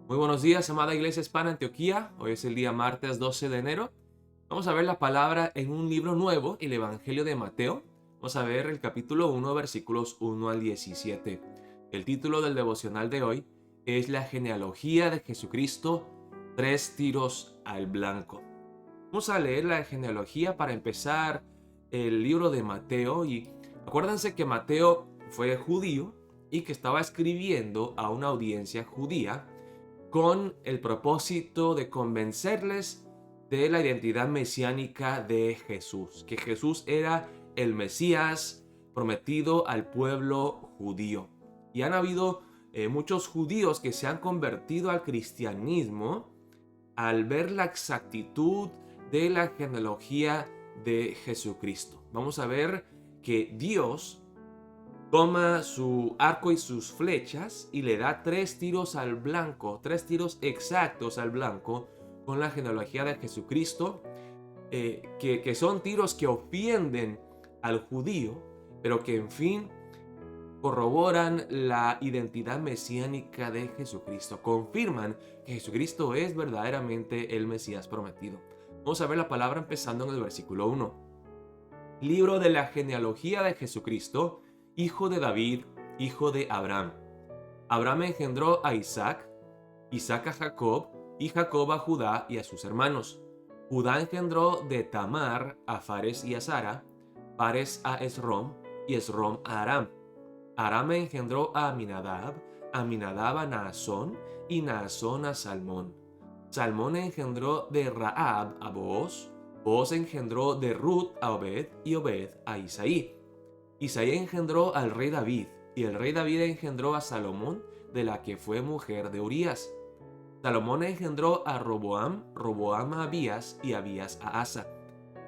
Muy buenos días, amada Iglesia Hispana Antioquía. Hoy es el día martes 12 de enero. Vamos a ver la palabra en un libro nuevo, el Evangelio de Mateo. Vamos a ver el capítulo 1, versículos 1 al 17. El título del devocional de hoy es La genealogía de Jesucristo, tres tiros al blanco. Vamos a leer la genealogía para empezar el libro de Mateo. Y acuérdense que Mateo fue judío y que estaba escribiendo a una audiencia judía con el propósito de convencerles de la identidad mesiánica de Jesús, que Jesús era el Mesías prometido al pueblo judío. Y han habido muchos judíos que se han convertido al cristianismo al ver la exactitud de la genealogía de Jesucristo. Vamos a ver que Dios toma su arco y sus flechas y le da tres tiros al blanco, tres tiros exactos al blanco con la genealogía de Jesucristo, que son tiros que ofenden al judío, pero que en fin corroboran la identidad mesiánica de Jesucristo, confirman que Jesucristo es verdaderamente el Mesías prometido. Vamos a ver la palabra empezando en el versículo 1. Libro de la genealogía de Jesucristo, hijo de David, hijo de Abraham. Abraham engendró a Isaac, Isaac a Jacob, y Jacob a Judá y a sus hermanos. Judá engendró de Tamar a Fares y a Sara, Fares a Esrom, y Esrom a Aram. Aram engendró a Aminadab, Aminadab a Naasón, y Naasón a Salmón. Salmón engendró de Rahab a Booz, Booz engendró de Ruth a Obed, y Obed a Isaí. Isaí engendró al rey David, y el rey David engendró a Salomón, de la que fue mujer de Urías. Salomón engendró a Roboam, Roboam a Abías, y Abías a Asa.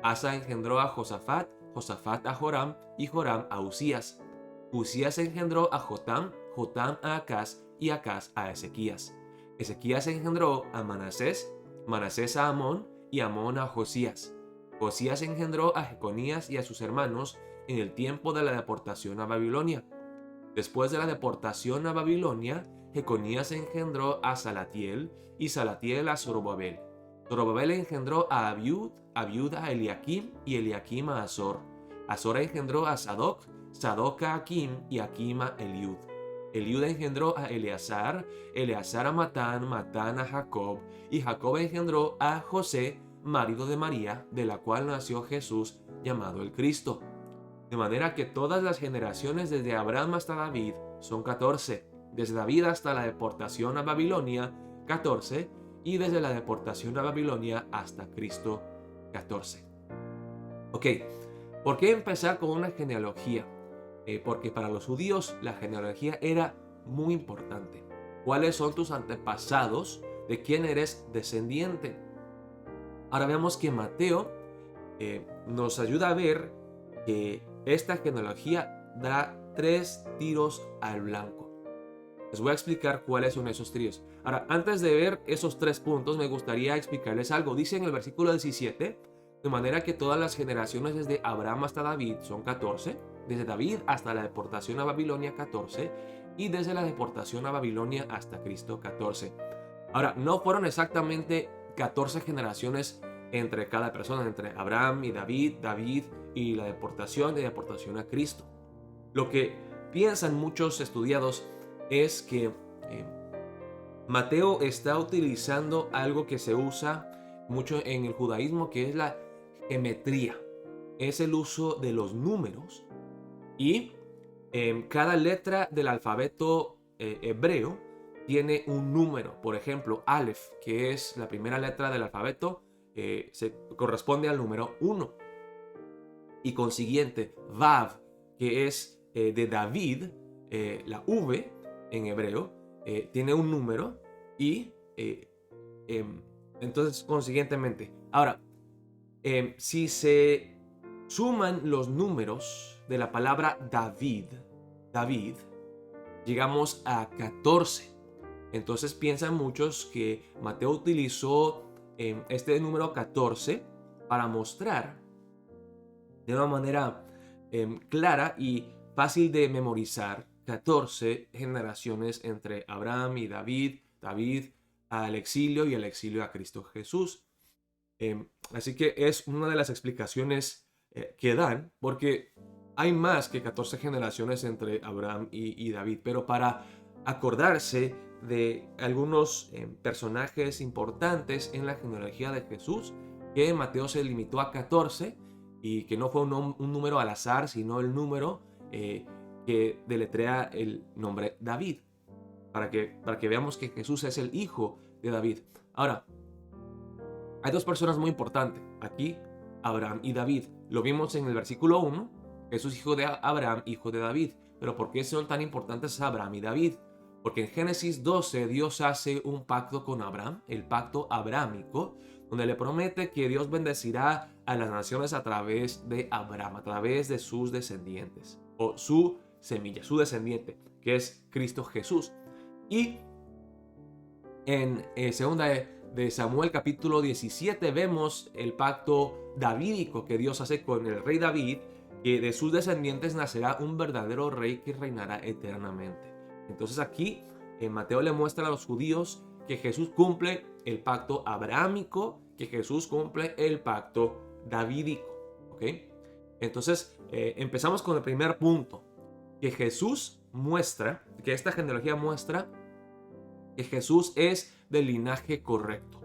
Asa engendró a Josafat, Josafat a Joram, y Joram a Usías. Usías engendró a Jotam, Jotam a Acaz, y Acaz a Ezequías. Ezequías engendró a Manasés, Manasés a Amón, y Amón a Josías. Josías engendró a Jeconías y a sus hermanos en el tiempo de la deportación a Babilonia. Después de la deportación a Babilonia, Jeconías engendró a Salatiel, y Salatiel a Zorobabel. Zorobabel engendró a Abiud, Abiud a Eliakim, y Eliakim a Azor. Azor engendró a Sadoc, Sadoc a Akim, y Akim a Eliud. Eliud engendró a Eleazar, Eleazar a Matán, Matán a Jacob, y Jacob engendró a José, marido de María, de la cual nació Jesús, llamado el Cristo. De manera que todas las generaciones desde Abraham hasta David son 14, desde David hasta la deportación a Babilonia, 14, y desde la deportación a Babilonia hasta Cristo, 14. Ok, ¿por qué empezar con una genealogía? Porque para los judíos la genealogía era muy importante. ¿Cuáles son tus antepasados? ¿De quién eres descendiente? Ahora vemos que Mateo nos ayuda a ver que esta genealogía da tres tiros al blanco. Les voy a explicar cuáles son esos tiros. Ahora, antes de ver esos tres puntos, me gustaría explicarles algo. Dice en el versículo 17, de manera que todas las generaciones desde Abraham hasta David son 14, desde David hasta la deportación a Babilonia 14, y desde la deportación a Babilonia hasta Cristo 14. Ahora, no fueron exactamente 14 generaciones entre cada persona, entre Abraham y David, David y la deportación a Cristo. Lo que piensan muchos estudiados es que Mateo está utilizando algo que se usa mucho en el judaísmo, que es la geometría. Es el uso de los números y cada letra del alfabeto hebreo tiene un número. Por ejemplo, Aleph, que es la primera letra del alfabeto, se corresponde al número 1. Y consiguiente, Vav, que es de David, la V en hebreo, tiene un número y entonces consiguientemente. Ahora, si se suman los números de la palabra David, llegamos a 14. Entonces piensan muchos que Mateo utilizó este número 14 para mostrar de una manera clara y fácil de memorizar 14 generaciones entre Abraham y David, David, al exilio y el exilio a Cristo Jesús. Así que es una de las explicaciones que dan, porque hay más que 14 generaciones entre Abraham y David, pero para acordarse de algunos personajes importantes en la genealogía de Jesús, que Mateo se limitó a 14 y que no fue un número al azar, sino el número que deletrea el nombre David, para que veamos que Jesús es el hijo de David. Ahora, hay dos personas muy importantes aquí, Abraham y David. Lo vimos en el versículo 1, Jesús hijo de Abraham, hijo de David. Pero ¿por qué son tan importantes Abraham y David? Porque en Génesis 12 Dios hace un pacto con Abraham, el pacto abrámico, donde le promete que Dios bendecirá a las naciones a través de Abraham, a través de sus descendientes, o su semilla, su descendiente, que es Cristo Jesús. Y en segunda de Samuel capítulo 17 vemos el pacto davídico que Dios hace con el rey David, que de sus descendientes nacerá un verdadero rey que reinará eternamente. Entonces aquí Mateo le muestra a los judíos que Jesús cumple el pacto abrahámico, que Jesús cumple el pacto davídico. ¿Ok? Entonces empezamos con el primer punto, que Jesús muestra, que esta genealogía muestra que Jesús es del linaje correcto,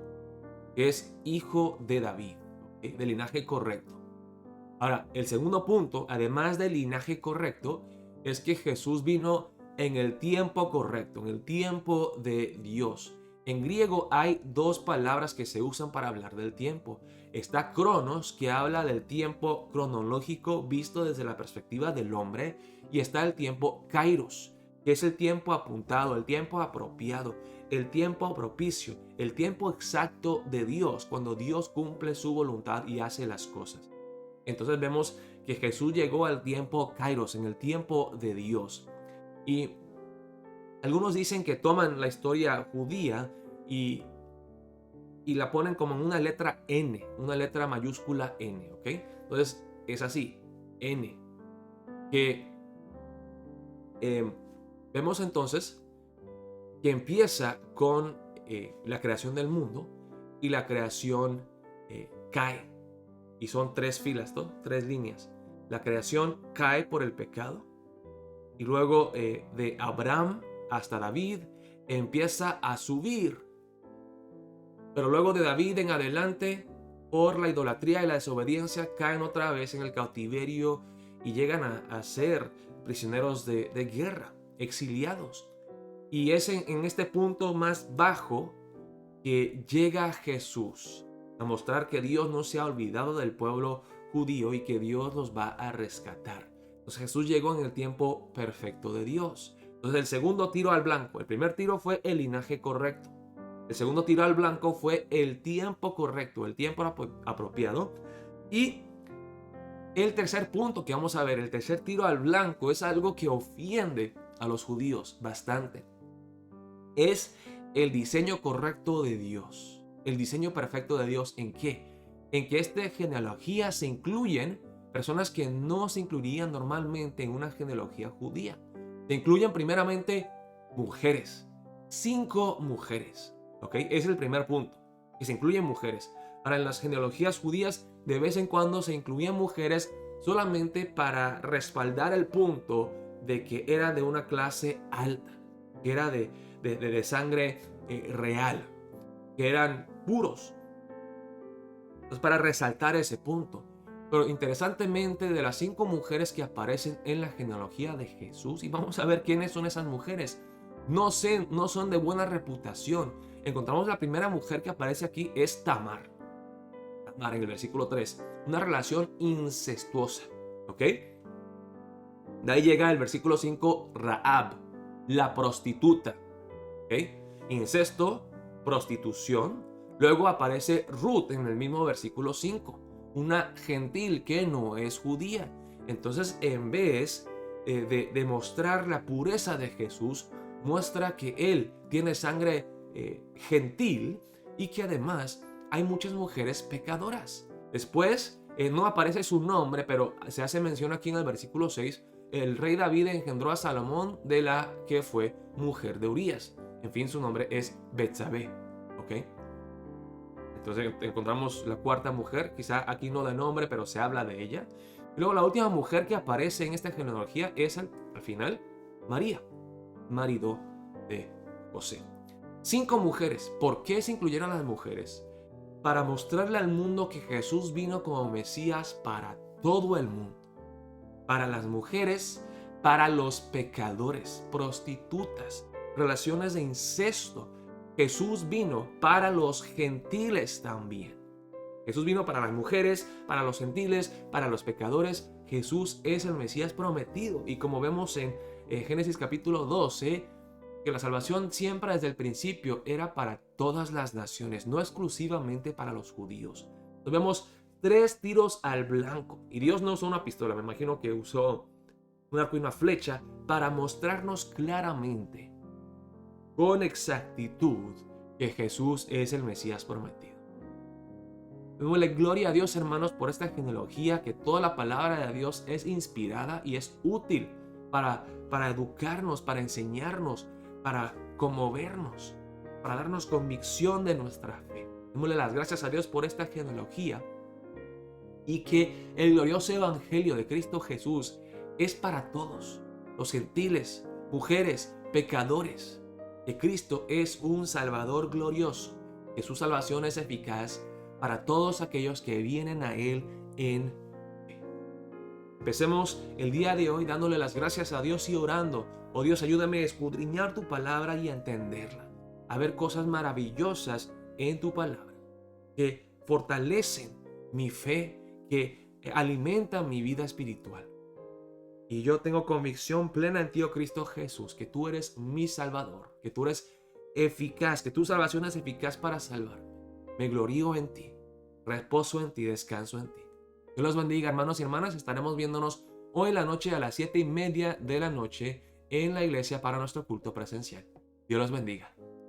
que es hijo de David, ¿okay? Del linaje correcto. Ahora, el segundo punto, además del linaje correcto, es que Jesús vino en el tiempo correcto, en el tiempo de Dios. En griego hay dos palabras que se usan para hablar del tiempo. Está cronos, que habla del tiempo cronológico visto desde la perspectiva del hombre, y está el tiempo kairos, que es el tiempo apuntado, el tiempo apropiado, el tiempo propicio, el tiempo exacto de Dios, cuando Dios cumple su voluntad y hace las cosas. Entonces vemos que Jesús llegó al tiempo kairos, en el tiempo de Dios. Y algunos dicen que toman la historia judía y la ponen como en una letra N, una letra mayúscula N, ¿ok? Entonces es así, N, que vemos entonces que empieza con la creación del mundo, y la creación cae. Y son tres filas, ¿no? Tres líneas. La creación cae por el pecado. Y luego de Abraham hasta David empieza a subir. Pero luego de David en adelante, por la idolatría y la desobediencia, caen otra vez en el cautiverio y llegan a ser prisioneros de guerra, exiliados. Y es en este punto más bajo que llega Jesús a mostrar que Dios no se ha olvidado del pueblo judío y que Dios los va a rescatar. Entonces Jesús llegó en el tiempo perfecto de Dios. Entonces el segundo tiro al blanco, el primer tiro fue el linaje correcto. El segundo tiro al blanco fue el tiempo correcto, el tiempo apropiado. Y el tercer punto que vamos a ver, el tercer tiro al blanco, es algo que ofende a los judíos bastante. Es el diseño correcto de Dios. El diseño perfecto de Dios, ¿en qué? En que esta genealogía se incluyen personas que no se incluirían normalmente en una genealogía judía. Se incluyen primeramente mujeres. 5 mujeres. ¿Ok? Es el primer punto. Que se incluyen mujeres. Ahora, en las genealogías judías, de vez en cuando se incluían mujeres solamente para respaldar el punto de que era de una clase alta, que era de sangre real, que eran puros. Entonces, para resaltar ese punto. Pero interesantemente, de las 5 mujeres que aparecen en la genealogía de Jesús, y vamos a ver quiénes son esas mujeres, no son de buena reputación. Encontramos la primera mujer que aparece aquí es Tamar. Tamar en el versículo 3. Una relación incestuosa. ¿Ok? De ahí llega el versículo 5, Rahab, la prostituta. ¿Ok? Incesto, prostitución. Luego aparece Ruth en el mismo versículo 5, una gentil que no es judía. Entonces, en vez de mostrar la pureza de Jesús, muestra que él tiene sangre gentil y que además hay muchas mujeres pecadoras. Después, no aparece su nombre, pero se hace mención aquí en el versículo 6. El rey David engendró a Salomón de la que fue mujer de Urías. En fin, su nombre es Betsabé. ¿ok? Entonces encontramos la cuarta mujer, quizá aquí no de nombre, pero se habla de ella. Y luego la última mujer que aparece en esta genealogía es al final María, marido de José. 5 mujeres. ¿Por qué se incluyeron las mujeres? Para mostrarle al mundo que Jesús vino como Mesías para todo el mundo. Para las mujeres, para los pecadores, prostitutas, relaciones de incesto. Jesús vino para los gentiles también. Jesús vino para las mujeres, para los gentiles, para los pecadores. Jesús es el Mesías prometido. Y como vemos en Génesis capítulo 12, que la salvación siempre desde el principio era para todas las naciones, no exclusivamente para los judíos. Nos vemos 3 tiros al blanco. Y Dios no usó una pistola, me imagino que usó un arco y una flecha para mostrarnos claramente, con exactitud, que Jesús es el Mesías prometido. Démosle gloria a Dios, hermanos, por esta genealogía, que toda la palabra de Dios es inspirada y es útil para educarnos, para enseñarnos, para conmovernos, para darnos convicción de nuestra fe. Démosle las gracias a Dios por esta genealogía y que el glorioso evangelio de Cristo Jesús es para todos, los gentiles, mujeres, pecadores, que Cristo es un Salvador glorioso, que su salvación es eficaz para todos aquellos que vienen a Él en fe. Empecemos el día de hoy dándole las gracias a Dios y orando. Oh Dios, ayúdame a escudriñar tu palabra y a entenderla, a ver cosas maravillosas en tu palabra, que fortalecen mi fe, que alimentan mi vida espiritual. Y yo tengo convicción plena en ti, oh Cristo Jesús, que tú eres mi Salvador, que tú eres eficaz, que tu salvación es eficaz para salvarme. Me glorío en ti, reposo en ti, descanso en ti. Dios los bendiga, hermanos y hermanas. Estaremos viéndonos hoy en la noche a las 7:30 de la noche en la iglesia para nuestro culto presencial. Dios los bendiga.